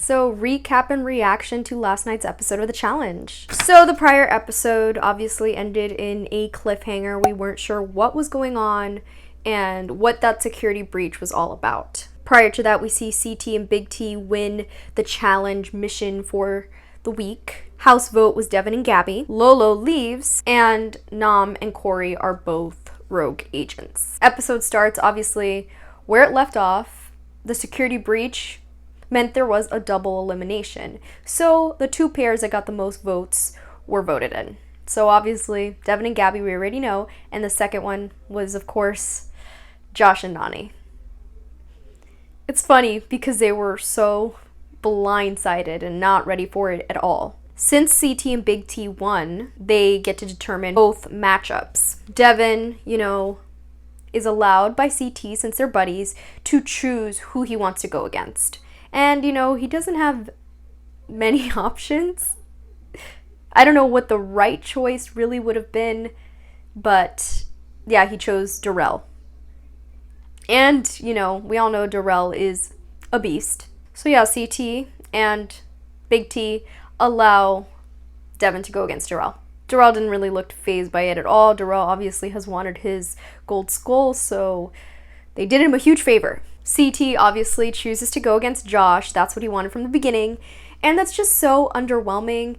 So recap and reaction to last night's episode of the challenge. So the prior episode obviously ended in a cliffhanger. We weren't sure what was going on and what that security breach was all about. Prior to that, we see CT and Big T win the challenge mission for the week. House vote was Devin and Gabby. Lolo leaves, and Nam and Corey are both rogue agents. Episode starts, obviously, where it left off. The security breach meant there was a double elimination. So the two pairs that got the most votes were voted in. So obviously, Devin and Gabby, we already know. And the second one was, of course, Josh and Nany. It's funny because they were so blindsided and not ready for it at all. Since CT and Big T won, they get to determine both matchups. Devin, is allowed by CT, since they're buddies, to choose who he wants to go against. And, he doesn't have many options. I don't know what the right choice really would have been, but yeah, he chose Darrell. And, we all know Darrell is a beast. So yeah, CT and Big T allow Devin to go against Darrell. Darrell didn't really look fazed by it at all. Darrell obviously has wanted his gold skull, so they did him a huge favor. CT obviously chooses to go against Josh. That's what he wanted from the beginning. And that's just so underwhelming.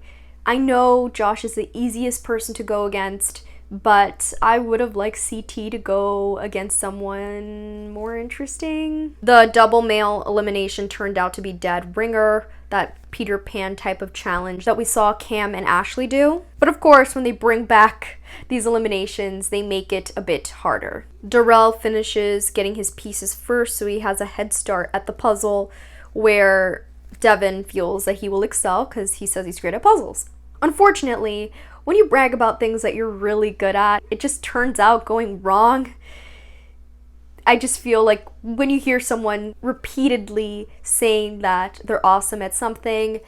I know Josh is the easiest person to go against, but I would have liked CT to go against someone more interesting. The double male elimination turned out to be Dead Ringer, that Peter Pan type of challenge that we saw Cam and Ashley do. But of course, when they bring back these eliminations, they make it a bit harder. Darrell finishes getting his pieces first, so he has a head start at the puzzle where Devin feels that he will excel because he says he's great at puzzles. Unfortunately, when you brag about things that you're really good at, it just turns out going wrong. I just feel like when you hear someone repeatedly saying that they're awesome at something,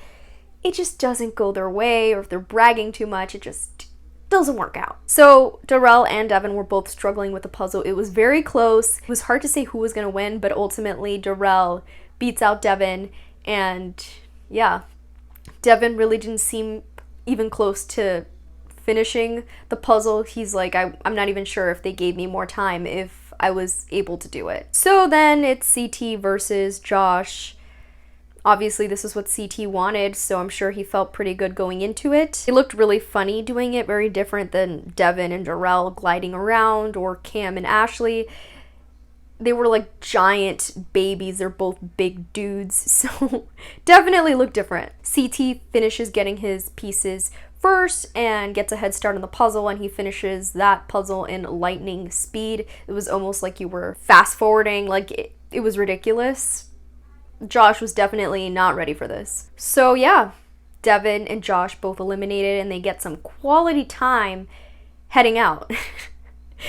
it just doesn't go their way, or if they're bragging too much, it just doesn't work out. So Darrell and Devin were both struggling with the puzzle. It was very close. It was hard to say who was going to win, but ultimately Darrell beats out Devin, and yeah, Devin really didn't seem even close to finishing the puzzle. He's like, I'm not even sure if they gave me more time if I was able to do it. So then it's CT versus Josh. Obviously, this is what CT wanted, so I'm sure he felt pretty good going into it. It looked really funny doing it, very different than Devin and Darrell gliding around, or Cam and Ashley. They were like giant babies. They're both big dudes, so definitely looked different. CT finishes getting his pieces first and gets a head start on the puzzle, and he finishes that puzzle in lightning speed. It was almost like you were fast forwarding, like it was ridiculous. Josh was definitely not ready for this. So yeah, Devin and Josh both eliminated, and they get some quality time heading out.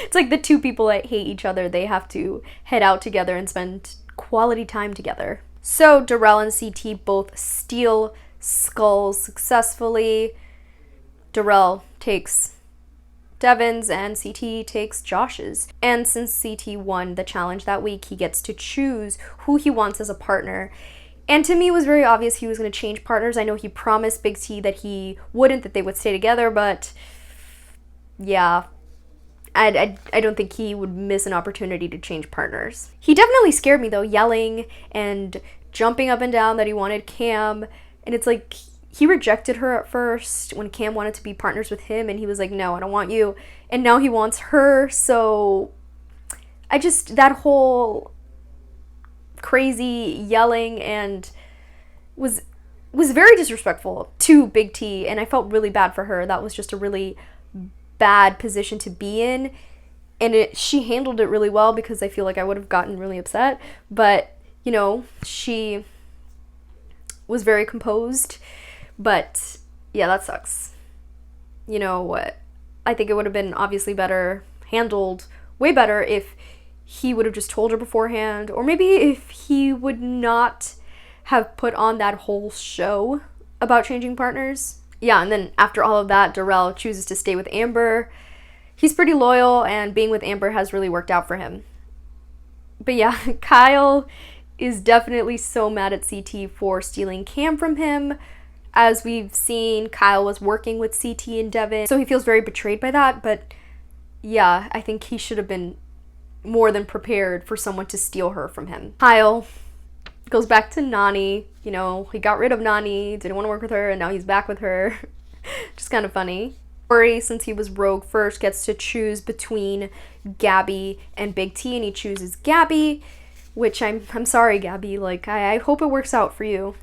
It's like the two people that hate each other, they have to head out together and spend quality time together. So Darrell and CT both steal skulls successfully. Darrell takes Devin's and CT takes Josh's. And since CT won the challenge that week, he gets to choose who he wants as a partner. And to me, it was very obvious he was going to change partners. I know he promised Big T that he wouldn't, that they would stay together, but yeah, I don't think he would miss an opportunity to change partners. He definitely scared me though, yelling and jumping up and down that he wanted Cam. And it's like, he rejected her at first when Cam wanted to be partners with him, and he was like, no, I don't want you. And now he wants her, so that whole crazy yelling and was very disrespectful to Big T, and I felt really bad for her. That was just a really bad position to be in, and she handled it really well, because I feel like I would have gotten really upset, but she was very composed. But yeah, that sucks. What? I think it would have been obviously handled way better if he would have just told her beforehand, or maybe if he would not have put on that whole show about changing partners. Yeah, and then after all of that, Darrell chooses to stay with Amber. He's pretty loyal, and being with Amber has really worked out for him. But yeah, Kyle is definitely so mad at CT for stealing Cam from him. As we've seen, Kyle was working with CT and Devin, so he feels very betrayed by that, but yeah, I think he should have been more than prepared for someone to steal her from him. Kyle goes back to Nany. You know, he got rid of Nany, didn't want to work with her, and now he's back with her. Just kind of funny. Corey, since he was rogue first, gets to choose between Gabby and Big T, and he chooses Gabby, which I'm sorry, Gabby. Like, I hope it works out for you.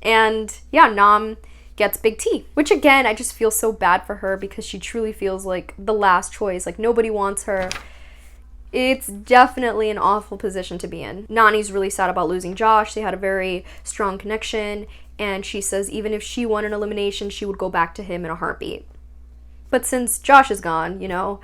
And yeah, Nam gets Big T, which again, I just feel so bad for her because she truly feels like the last choice. Like, nobody wants her. It's definitely an awful position to be in. Nany's really sad about losing Josh. They had a very strong connection, and she says even if she won an elimination, she would go back to him in a heartbeat. But since Josh is gone, you know,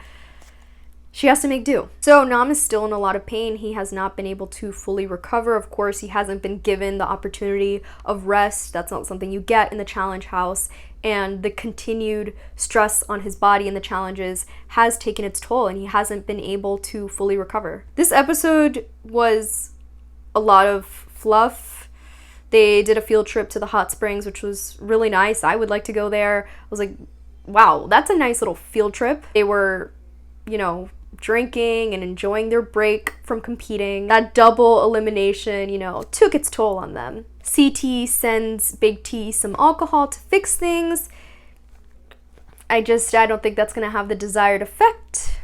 she has to make do. So Nam is still in a lot of pain. He has not been able to fully recover. Of course, he hasn't been given the opportunity of rest. That's not something you get in the challenge house. And the continued stress on his body and the challenges has taken its toll, and he hasn't been able to fully recover. This episode was a lot of fluff. They did a field trip to the hot springs, which was really nice. I would like to go there. I was like, wow, that's a nice little field trip. They were, you know, drinking and enjoying their break from competing. That double elimination, you know, took its toll on them. CT sends Big T some alcohol to fix things. I don't think that's gonna have the desired effect.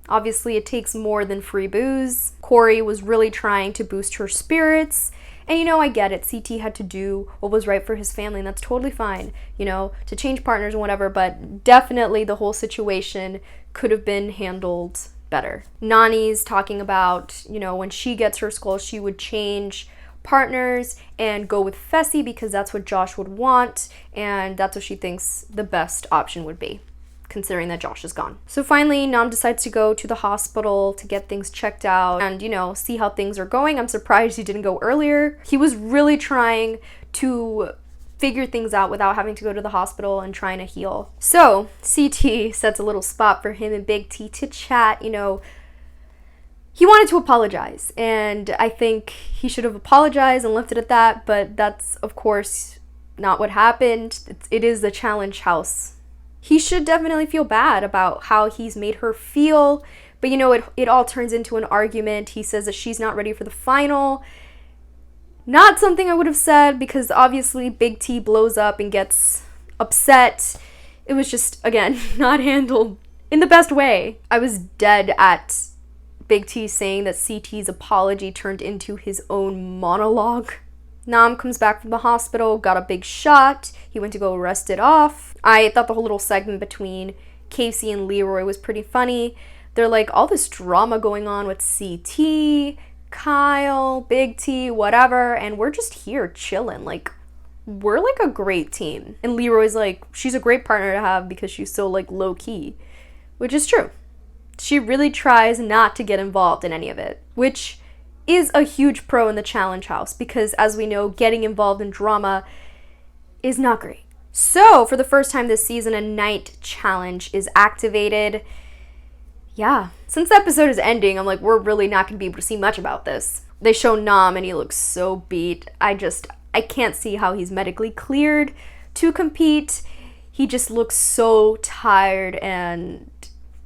Obviously, it takes more than free booze. Corey was really trying to boost her spirits. And you know, I get it. CT had to do what was right for his family, and that's totally fine, you know, to change partners and whatever, but definitely the whole situation could have been handled better. Nany's talking about, you know, when she gets her skull, she would change partners and go with Fessy because that's what Josh would want, and that's what she thinks the best option would be, considering that Josh is gone. So finally, Nam decides to go to the hospital to get things checked out and, you know, see how things are going. I'm surprised he didn't go earlier. He was really trying to figure things out without having to go to the hospital and trying to heal. So CT sets a little spot for him and Big T to chat. You know, he wanted to apologize, and I think he should have apologized and left it at that, but that's, of course, not what happened. It is the challenge house. He should definitely feel bad about how he's made her feel, but you know, it all turns into an argument. He says that she's not ready for the final. Not something I would have said, because obviously Big T blows up and gets upset. It was just, again, not handled in the best way. I was dead at Big T saying that CT's apology turned into his own monologue. Nam comes back from the hospital, got a big shot. He went to go rest it off. I thought the whole little segment between Casey and Leroy was pretty funny. They're like, all this drama going on with CT, Kyle, Big T, whatever, and we're just here chilling. Like, we're like a great team. And Leroy's like, she's a great partner to have because she's so like low key, which is true. She really tries not to get involved in any of it, which is a huge pro in the challenge house because, as we know, getting involved in drama is not great. So for the first time this season, a night challenge is activated. Yeah, since the episode is ending, I'm like, we're really not going to be able to see much about this. They show Nam and he looks so beat. I can't see how he's medically cleared to compete. He just looks so tired, and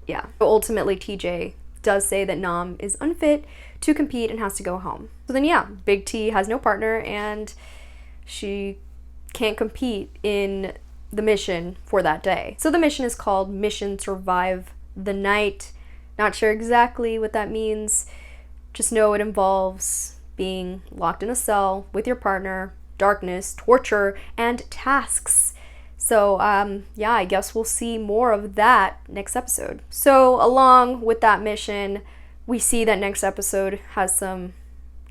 yeah. Ultimately, TJ does say that Nam is unfit to compete and has to go home. So then yeah, Big T has no partner and she can't compete in the mission for that day. So the mission is called Mission Survive the Night. Not sure exactly what that means. Just know it involves being locked in a cell with your partner, darkness, torture, and tasks. So yeah, I guess we'll see more of that next episode. So along with that mission, we see that next episode has some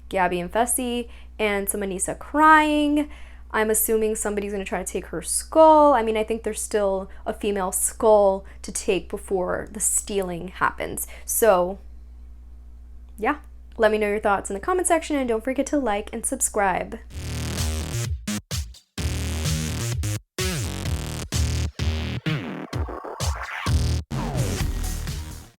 Gabby and Fessy and some Anissa crying. I'm assuming somebody's going to try to take her skull. I mean, I think there's still a female skull to take before the stealing happens. So, yeah. Let me know your thoughts in the comment section, and don't forget to like and subscribe.